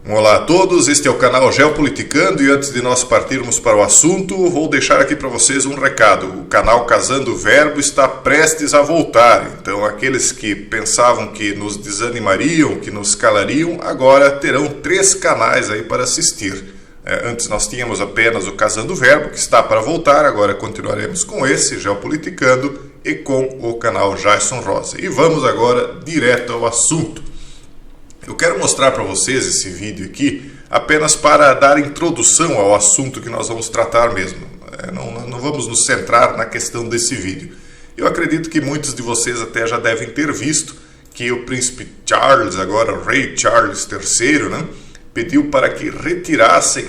Olá a todos, este é o canal Geopoliticando e antes de nós partirmos para o assunto, vou deixar aqui para vocês um recado. O canal Casando o Verbo está prestes a voltar, então aqueles que pensavam que nos desanimariam, que nos calariam, agora terão 3 canais aí para assistir. Antes nós tínhamos apenas o Casando o Verbo, que está para voltar, agora continuaremos com esse, Geopoliticando, e com o canal Jason Rosa. E vamos agora direto ao assunto. Eu quero mostrar para vocês esse vídeo aqui apenas para dar introdução ao assunto que nós vamos tratar mesmo. Não vamos nos centrar na questão desse vídeo. Eu acredito que muitos de vocês até já devem ter visto que o príncipe Charles, agora o rei Charles III, né, pediu para que retirassem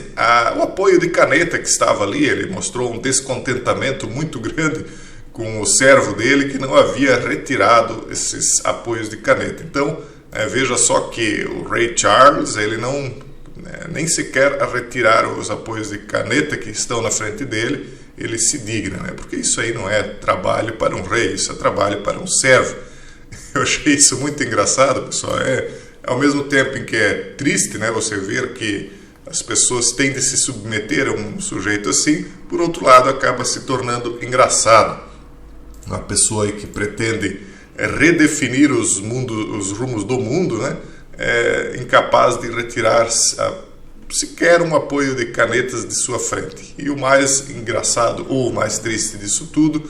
o apoio de caneta que estava ali. Ele mostrou um descontentamento muito grande com o servo dele que não havia retirado esses apoios de caneta. Então, veja só que o rei Charles, ele não nem sequer a retirar os apoios de caneta que estão na frente dele, ele se digna, né? Porque isso aí não é trabalho para um rei, isso é trabalho para um servo. Eu achei isso muito engraçado, pessoal. Ao mesmo tempo em que é triste, né, você ver que as pessoas têm de se submeter a um sujeito assim, por outro lado acaba se tornando engraçado. Uma pessoa aí que pretende redefinir os rumos do mundo, né? Incapaz de retirar sequer um apoio de canetas de sua frente. E o mais engraçado ou o mais triste disso tudo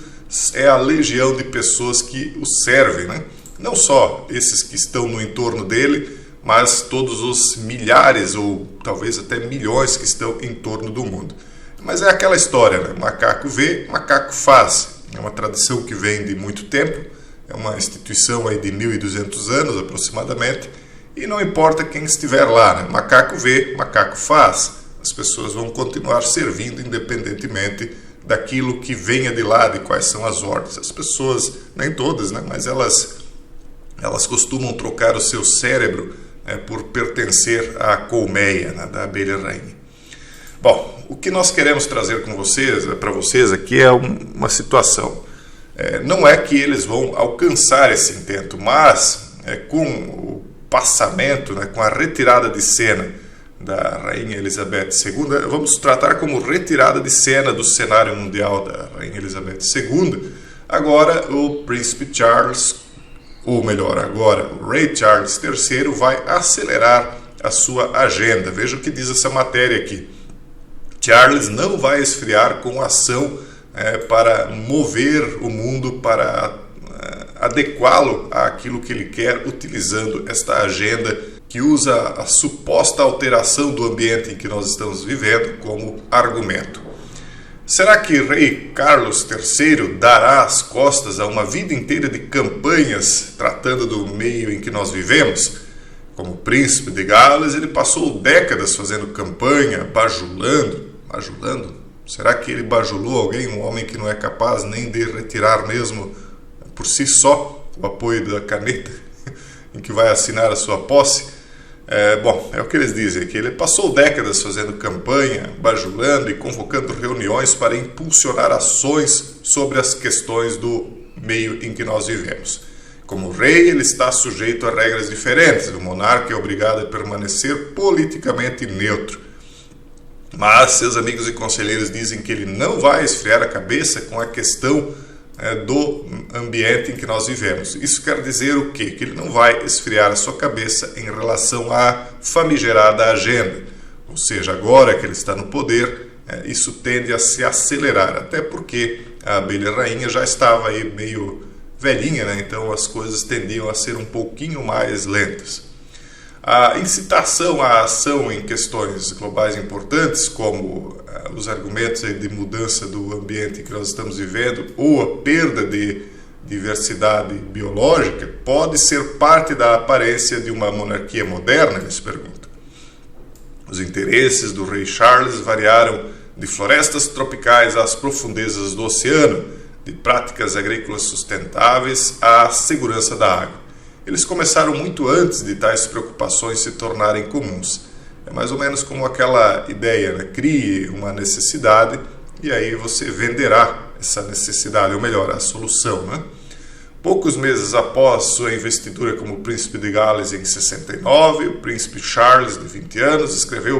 é a legião de pessoas que o servem, né? Não só esses que estão no entorno dele, mas todos os milhares ou talvez até milhões que estão em torno do mundo. Mas é aquela história, né? Macaco vê, macaco faz. É uma tradição que vem de muito tempo. É uma instituição aí de 1.200 anos aproximadamente, e não importa quem estiver lá, né? Macaco vê, macaco faz. As pessoas vão continuar servindo independentemente daquilo que venha de lá, de quais são as ordens. As pessoas, nem todas, né? Mas elas costumam trocar o seu cérebro por pertencer à colmeia, né? Da abelha rainha. Bom, o que nós queremos trazer para vocês aqui é uma situação. Não é que eles vão alcançar esse intento, mas com o passamento, né, com a retirada de cena da Rainha Elizabeth II, vamos tratar como retirada de cena do cenário mundial da Rainha Elizabeth II, agora o príncipe Charles, ou melhor, agora o rei Charles III vai acelerar a sua agenda. Veja o que diz essa matéria aqui. Charles não vai esfriar com ação para mover o mundo, para adequá-lo àquilo que ele quer, utilizando esta agenda que usa a suposta alteração do ambiente em que nós estamos vivendo como argumento. Será que rei Carlos III dará as costas a uma vida inteira de campanhas tratando do meio em que nós vivemos? Como príncipe de Gales, ele passou décadas fazendo campanha, bajulando. Será que ele bajulou alguém, um homem que não é capaz nem de retirar mesmo por si só o apoio da caneta em que vai assinar a sua posse? Bom, é o que eles dizem, que ele passou décadas fazendo campanha, bajulando e convocando reuniões para impulsionar ações sobre as questões do meio em que nós vivemos. Como rei, ele está sujeito a regras diferentes. O monarca é obrigado a permanecer politicamente neutro. Mas seus amigos e conselheiros dizem que ele não vai esfriar a cabeça com a questão do ambiente em que nós vivemos. Isso quer dizer o quê? Que ele não vai esfriar a sua cabeça em relação à famigerada agenda. Ou seja, agora que ele está no poder, isso tende a se acelerar. Até porque a abelha rainha já estava aí meio velhinha, né? Então as coisas tendiam a ser um pouquinho mais lentas. A incitação à ação em questões globais importantes, como os argumentos de mudança do ambiente que nós estamos vivendo, ou a perda de diversidade biológica, pode ser parte da aparência de uma monarquia moderna, eles perguntam. Os interesses do rei Charles variaram de florestas tropicais às profundezas do oceano, de práticas agrícolas sustentáveis à segurança da água. Eles começaram muito antes de tais preocupações se tornarem comuns. É mais ou menos como aquela ideia, né? Crie uma necessidade e aí você venderá essa necessidade, ou melhor, a solução, né? Poucos meses após sua investidura como príncipe de Gales em 69, o príncipe Charles, de 20 anos, escreveu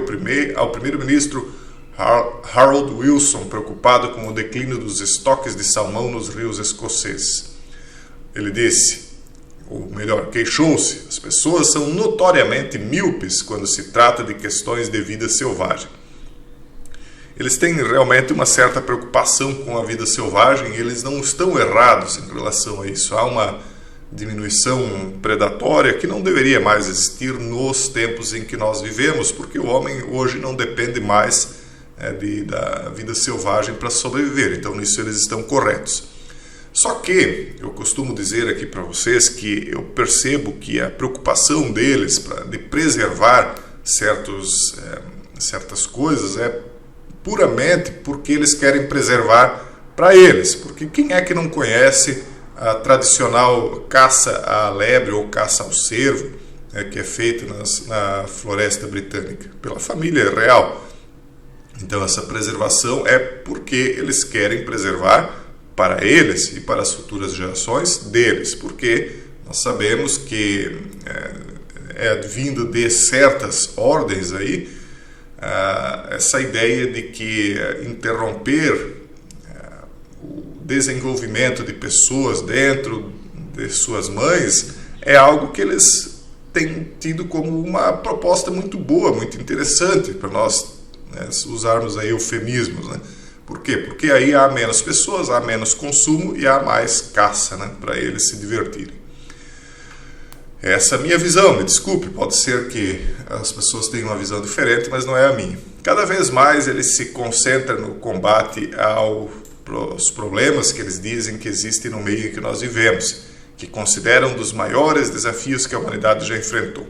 ao primeiro-ministro Harold Wilson, preocupado com o declínio dos estoques de salmão nos rios escoceses. Ele disse, ou melhor, queixou-se, as pessoas são notoriamente míopes quando se trata de questões de vida selvagem. Eles têm realmente uma certa preocupação com a vida selvagem e eles não estão errados em relação a isso. Há uma diminuição predatória que não deveria mais existir nos tempos em que nós vivemos, porque o homem hoje não depende mais da vida selvagem para sobreviver. Então, nisso eles estão corretos. Só que eu costumo dizer aqui para vocês que eu percebo que a preocupação deles de preservar certas coisas é puramente porque eles querem preservar para eles. Porque quem é que não conhece a tradicional caça à lebre ou caça ao cervo, que é feita na floresta britânica pela família real? Então essa preservação é porque eles querem preservar para eles e para as futuras gerações deles, porque nós sabemos que é vindo de certas ordens aí essa ideia de que interromper o desenvolvimento de pessoas dentro de suas mães é algo que eles têm tido como uma proposta muito boa, muito interessante para nós usarmos aí eufemismos, né? Por quê? Porque aí há menos pessoas, há menos consumo e há mais caça, né? Para eles se divertirem. Essa é a minha visão, me desculpe, pode ser que as pessoas tenham uma visão diferente, mas não é a minha. Cada vez mais eles se concentram no combate aos problemas que eles dizem que existem no meio em que nós vivemos, que consideram um dos maiores desafios que a humanidade já enfrentou.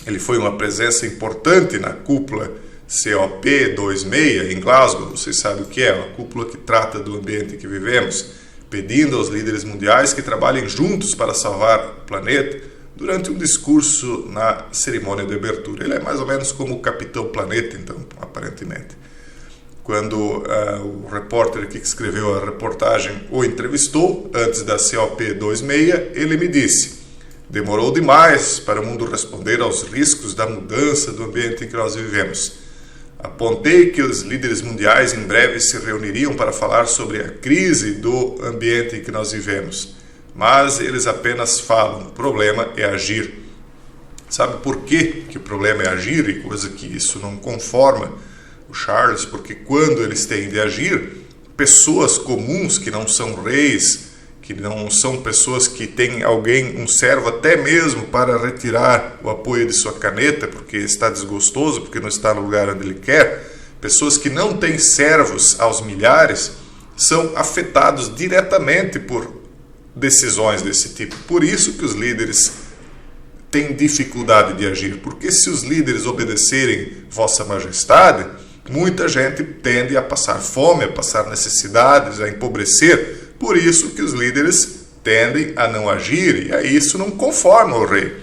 Ele foi uma presença importante na cúpula COP26 em Glasgow, vocês sabem o que é, uma cúpula que trata do ambiente em que vivemos, pedindo aos líderes mundiais que trabalhem juntos para salvar o planeta durante um discurso na cerimônia de abertura. Ele é mais ou menos como o Capitão Planeta, então, aparentemente. Quando o repórter aqui que escreveu a reportagem o entrevistou, antes da COP26, ele me disse: demorou demais para o mundo responder aos riscos da mudança do ambiente em que nós vivemos. Apontei que os líderes mundiais em breve se reuniriam para falar sobre a crise do ambiente em que nós vivemos, mas eles apenas falam, o problema é agir. Sabe por quê que o problema é agir? E coisa que isso não conforma o Charles, porque quando eles têm de agir, pessoas comuns que não são reis, que não são pessoas que têm alguém, um servo até mesmo para retirar o apoio de sua caneta, porque está desgostoso, porque não está no lugar onde ele quer, pessoas que não têm servos aos milhares, são afetados diretamente por decisões desse tipo. Por isso que os líderes têm dificuldade de agir, porque se os líderes obedecerem Vossa Majestade, muita gente tende a passar fome, a passar necessidades, a empobrecer. Por isso que os líderes tendem a não agir, e aí isso não conforma o rei.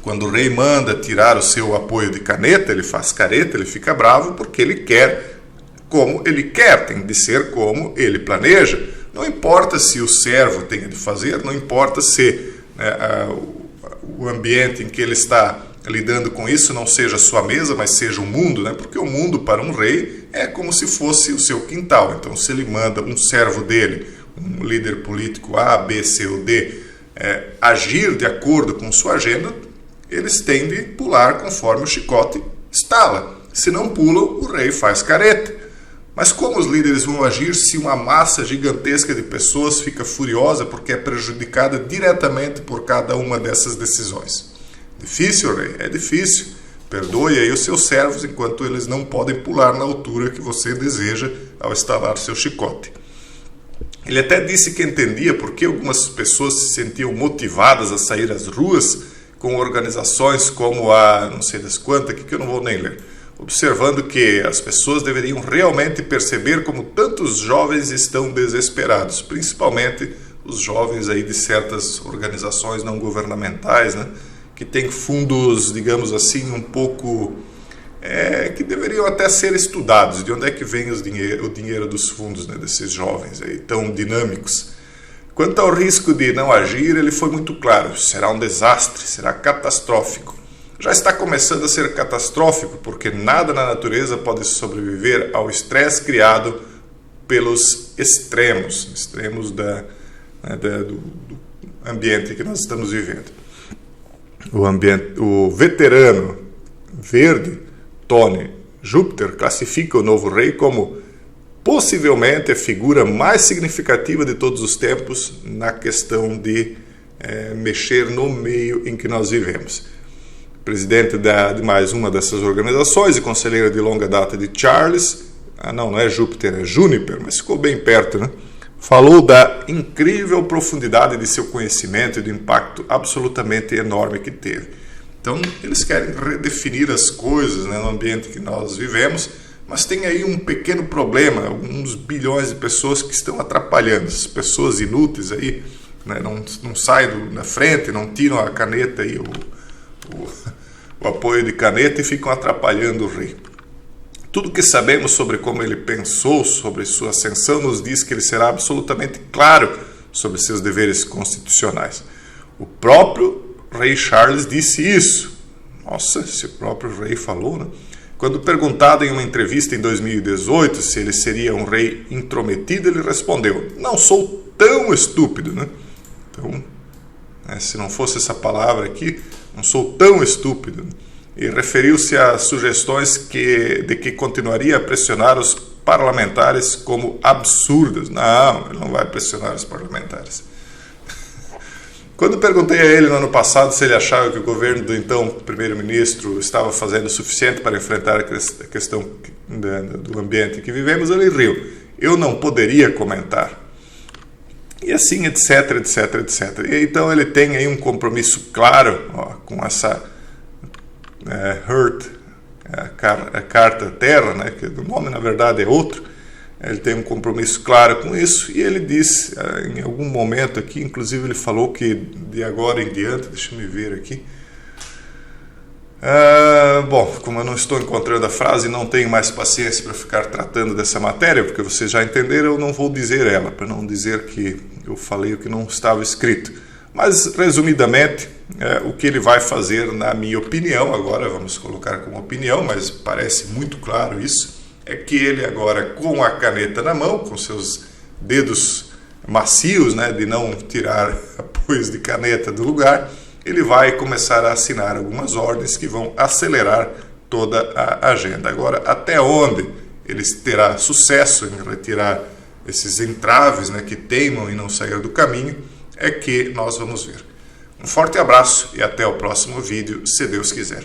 Quando o rei manda tirar o seu apoio de caneta, ele faz careta, ele fica bravo porque ele quer como ele quer, tem de ser como ele planeja. Não importa se o servo tem de fazer, não importa se o ambiente em que ele está lidando com isso não seja a sua mesa, mas seja o mundo, né? Porque o mundo para um rei é como se fosse o seu quintal. Então, se ele manda um servo dele, um líder político A, B, C ou D, agir de acordo com sua agenda, eles têm de pular conforme o chicote estala. Se não pulam, o rei faz careta. Mas como os líderes vão agir se uma massa gigantesca de pessoas fica furiosa porque é prejudicada diretamente por cada uma dessas decisões? Difícil, rei? É difícil. Perdoe aí os seus servos enquanto eles não podem pular na altura que você deseja ao estalar seu chicote. Ele até disse que entendia por que algumas pessoas se sentiam motivadas a sair às ruas com organizações como a não sei das quantas, que eu não vou nem ler, observando que as pessoas deveriam realmente perceber como tantos jovens estão desesperados, principalmente os jovens aí de certas organizações não governamentais, né, que têm fundos, digamos assim, um pouco... que deveriam até ser estudados, de onde é que vem o dinheiro dos fundos, né, desses jovens aí, tão dinâmicos. Quanto ao risco de não agir, ele foi muito claro: será um desastre, será catastrófico. Já está começando a ser catastrófico, porque nada na natureza pode sobreviver ao estresse criado pelos extremos do ambiente que nós estamos vivendo. O veterano verde, Tony Júpiter, classifica o novo rei como possivelmente a figura mais significativa de todos os tempos na questão de mexer no meio em que nós vivemos. Presidente de mais uma dessas organizações e conselheiro de longa data de Charles, não é Júpiter, é Júniper, mas ficou bem perto, né? Falou da incrível profundidade de seu conhecimento e do impacto absolutamente enorme que teve. Então, eles querem redefinir as coisas, né, no ambiente que nós vivemos, mas tem aí um pequeno problema, alguns bilhões de pessoas que estão atrapalhando. As pessoas inúteis aí, né, não saem na frente, não tiram a caneta e o apoio de caneta e ficam atrapalhando o rei. Tudo que sabemos sobre como ele pensou sobre sua ascensão nos diz que ele será absolutamente claro sobre seus deveres constitucionais. O próprio rei Charles disse isso. Nossa, se o próprio rei falou, né? Quando perguntado em uma entrevista em 2018 se ele seria um rei intrometido, ele respondeu: não sou tão estúpido, né? Então, se não fosse essa palavra aqui, não sou tão estúpido, né? E referiu-se a sugestões de que continuaria a pressionar os parlamentares como absurdas. Não, ele não vai pressionar os parlamentares. Quando perguntei a ele no ano passado se ele achava que o governo do então primeiro-ministro estava fazendo o suficiente para enfrentar a questão do ambiente que vivemos, ele riu. Eu não poderia comentar. E assim, etc, etc, etc. E então ele tem aí um compromisso claro, com essa a Carta Terra, né, que o nome na verdade é outro. Ele tem um compromisso claro com isso e ele disse em algum momento aqui, inclusive ele falou que de agora em diante, deixa eu ver aqui, bom, como eu não estou encontrando a frase, não tenho mais paciência para ficar tratando dessa matéria, porque vocês já entenderam, eu não vou dizer ela, para não dizer que eu falei o que não estava escrito. Mas, resumidamente, o que ele vai fazer, na minha opinião, agora vamos colocar como opinião, mas parece muito claro isso, é que ele agora, com a caneta na mão, com seus dedos macios, né, de não tirar apoios de caneta do lugar, ele vai começar a assinar algumas ordens que vão acelerar toda a agenda. Agora, até onde ele terá sucesso em retirar esses entraves, né, que teimam em não sair do caminho, é que nós vamos ver. Um forte abraço e até o próximo vídeo, se Deus quiser.